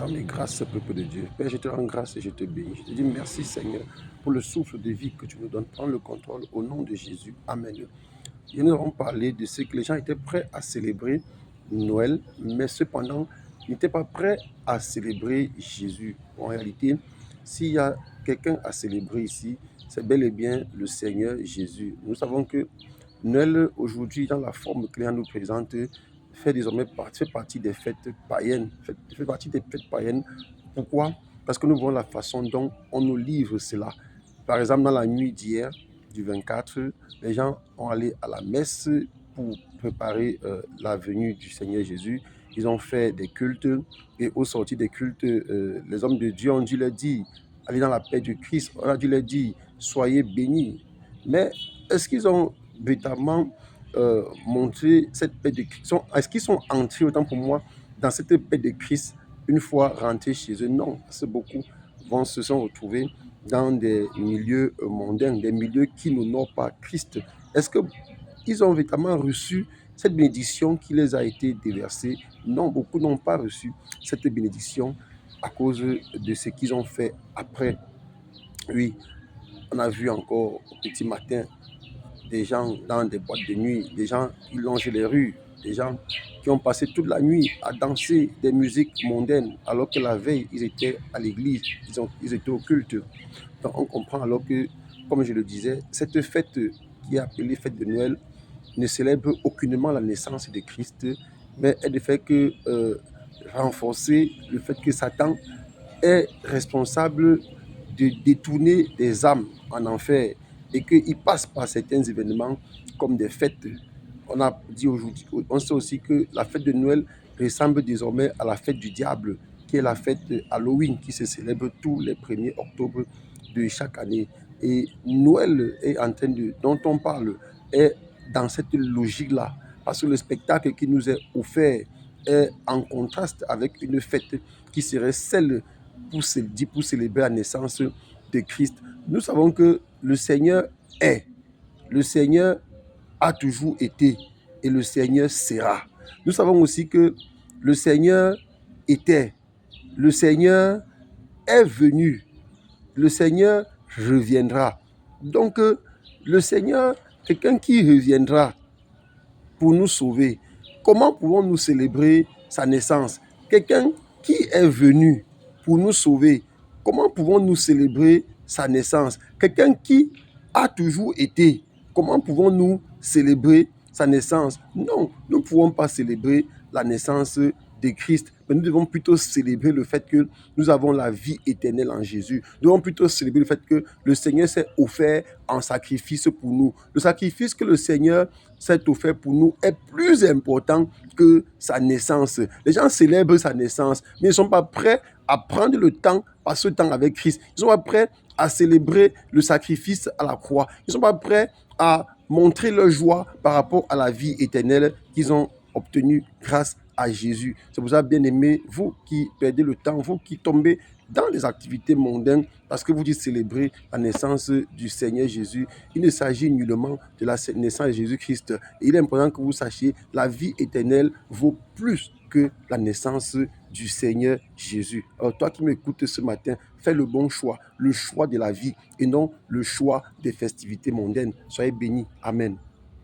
Acclame les grâces, peuple de Dieu. Père, je te rends grâce et je te bénis. Je te dis merci, Seigneur, pour le souffle de vie que tu nous donnes. Prends le contrôle au nom de Jésus. Amen. Et nous avons parlé de ce que les gens étaient prêts à célébrer Noël, mais cependant, ils n'étaient pas prêts à célébrer Jésus. En réalité, s'il y a quelqu'un à célébrer ici, c'est bel et bien le Seigneur Jésus. Nous savons que Noël, aujourd'hui, dans la forme que l'on nous présente, fait désormais fait partie des fêtes païennes. Fait partie des fêtes païennes. Pourquoi? Parce que nous voyons la façon dont on nous livre cela. Par exemple, dans la nuit d'hier, du 24, les gens ont allé à la messe pour préparer la venue du Seigneur Jésus. Ils ont fait des cultes et au sortir des cultes, les hommes de Dieu ont dû leur dire, allez dans la paix du Christ. On a dû leur dire, soyez bénis. Mais est-ce qu'ils ont véritablement montré cette paix de Christ? Est-ce qu'ils sont entrés, autant pour moi, dans cette paix de Christ une fois rentrés chez eux? Non, parce que beaucoup se sont retrouvés dans des milieux mondains, des milieux qui n'honorent pas Christ. Est-ce qu'ils ont véritablement reçu cette bénédiction qui les a été déversée? Non, beaucoup n'ont pas reçu cette bénédiction à cause de ce qu'ils ont fait après. Oui, on a vu encore au petit matin des gens dans des boîtes de nuit, des gens qui longent les rues, des gens qui ont passé toute la nuit à danser des musiques mondaines, alors que la veille, ils étaient à l'église, ils étaient au culte. Donc on comprend alors que, comme je le disais, cette fête qui est appelée fête de Noël ne célèbre aucunement la naissance de Christ, mais elle ne fait que renforcer le fait que Satan est responsable de détourner des âmes en enfer et qu'il passe par certains événements comme des fêtes. On a dit aujourd'hui, on sait aussi que la fête de Noël ressemble désormais à la fête du diable, qui est la fête Halloween, qui se célèbre tous les 1er octobre de chaque année. Et Noël est en train de, dont on parle, est dans cette logique-là, parce que le spectacle qui nous est offert est en contraste avec une fête qui serait celle pour célébrer la naissance de Christ. Nous savons que le Seigneur est, le Seigneur a toujours été et le Seigneur sera. Nous savons aussi que le Seigneur était, le Seigneur est venu, le Seigneur reviendra. Donc, le Seigneur, quelqu'un qui reviendra pour nous sauver. Comment pouvons-nous célébrer sa naissance? Quelqu'un qui est venu pour nous sauver. Comment pouvons-nous célébrer sa naissance? Quelqu'un qui a toujours été. Comment pouvons-nous célébrer sa naissance? Non, nous ne pouvons pas célébrer la naissance de Christ, mais nous devons plutôt célébrer le fait que nous avons la vie éternelle en Jésus. Nous devons plutôt célébrer le fait que le Seigneur s'est offert en sacrifice pour nous. Le sacrifice que le Seigneur s'est offert pour nous est plus important que sa naissance. Les gens célèbrent sa naissance, mais ils ne sont pas prêts à prendre le temps, passer le temps avec Christ. Ils ne sont pas prêts à célébrer le sacrifice à la croix. Ils ne sont pas prêts à montrer leur joie par rapport à la vie éternelle qu'ils ont obtenue grâce à Jésus. C'est pour ça, bien aimé, vous qui perdez le temps, vous qui tombez dans les activités mondaines parce que vous dites célébrer la naissance du Seigneur Jésus, il ne s'agit nullement de la naissance de Jésus-Christ. Et il est important que vous sachiez, la vie éternelle vaut plus que la naissance du Seigneur Jésus. Alors toi qui m'écoutes ce matin, fais le bon choix, le choix de la vie et non le choix des festivités mondaines. Soyez bénis. Amen.